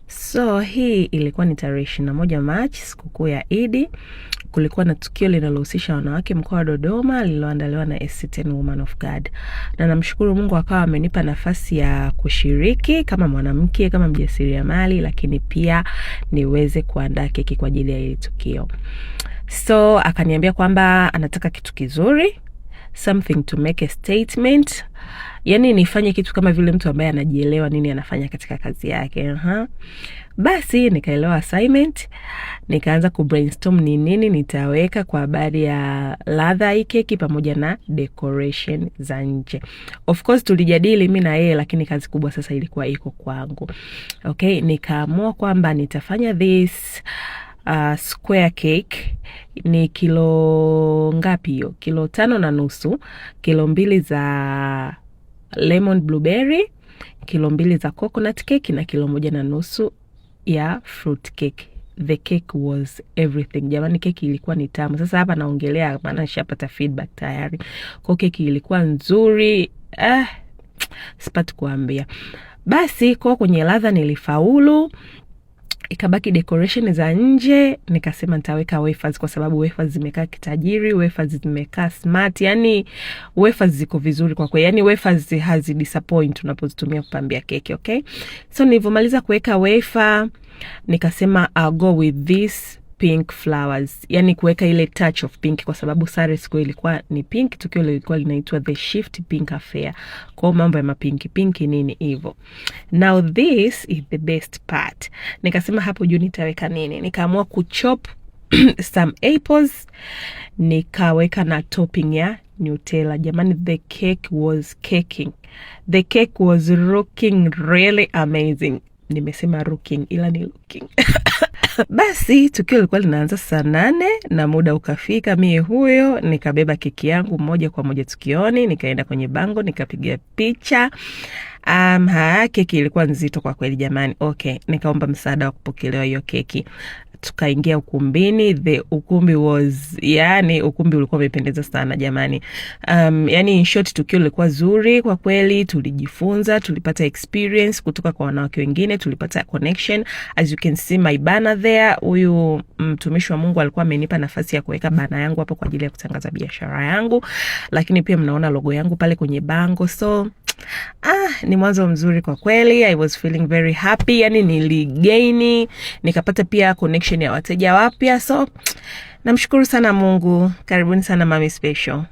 So hii ilikuwa ni tarehe 21 Machi, sikukuu ya Idi. Kulikuwa na tukio linalohusisha wanawake mkoa wa Dodoma lililoandaliwa na SC10 Woman of God. Na namshukuru Mungu akawa amenipa nafasi ya kushiriki kama mwanamke, kama mjasiriamali, lakini pia niweze kuandaa keki kwa ajili ya hili tukio. So akaniambia kwamba anataka kitu kizuri, something to make a statement. Yani nifanye kitu kama vile mtu ambaye anajielewa nini anafanya katika kazi yake. Basi nikaelewa assignment, nikaanza kubrainstorm ni nini nitaweka kwa habari ya ladha hii keki pamoja na decoration za nje. Of course tulijadili mimi na yeye, lakini kazi kubwa sasa ilikuwa iko kwangu. Okay, nikaamua kwamba nitafanya this square cake. Ni kilo ngapi hiyo? Kilo 5.5, kilo 2 za lemon blueberry, kilo 2 za coconut cake na kilo 1.5 ya fruit cake. The cake was everything. Jamani, keki ilikuwa ni tamu. Sasa hapa naongelea maana nishapata feedback tayari. Kwa keki ilikuwa nzuri. Sipati kuambia. Basi kwa kwenye ladha nilifaulu. Ikabaki decoration za nje. Nikasema nitaweka wafers kwa sababu wafers zimekaa kitajiri, wafers zimekaa smart. Yani wafers ziko vizuri kwa kweli. Yani wafers hazi disappoint unapozitumia kupambia keki, okay? So nilipomaliza kuweka wafer, nikasema I'll go with this pink flowers. Yani kuweka ile touch of pink kwa sababu sare siku ilikuwa ni pink, tukio lilikuwa linaitwa The Shift Pink Affair. Kwa mambo ya mapinki pinki nini hivyo. Now this is the best part. Nikasema hapo juu nitaweka nini? Nikaamua kuchop some apples, nikaweka na topping ya Nutella. Jamani, the cake was caking. The cake was looking really amazing. Nimesema looking ila ni looking. Basi tukio lilikuwa linaanza saa 8 na muda ukafika. Mie huyo nikabeba keki yangu moja kwa moja tukioni, nikaenda kwenye bango, nikapiga picha. Keki ilikuwa nzito kwa kweli jamani. Okay, nikaomba msaada wa kupokelewa hiyo keki. Tukaingia ukumbini. The ukumbi was, yani ukumbi ulikuwa umependeza sana jamani. Yani in short tukio lilikuwa zuri kwa kweli. Tulijifunza, tulipata experience kutoka kwa wanawake wengine, tulipata connection. As you can see my banner there. Huyu mtumishi wa Mungu alikuwa amenipa nafasi ya kuweka banner yangu hapo kwa ajili ya kutangaza biashara yangu. Lakini pia mnaona logo yangu pale kwenye bango. So ni mwanzo mzuri kwa kweli. I was feeling very happy. Yani niligaini, nikapata pia connection ya wateja wapya. So namshukuru sana Mungu. Karibuni sana Mami Special.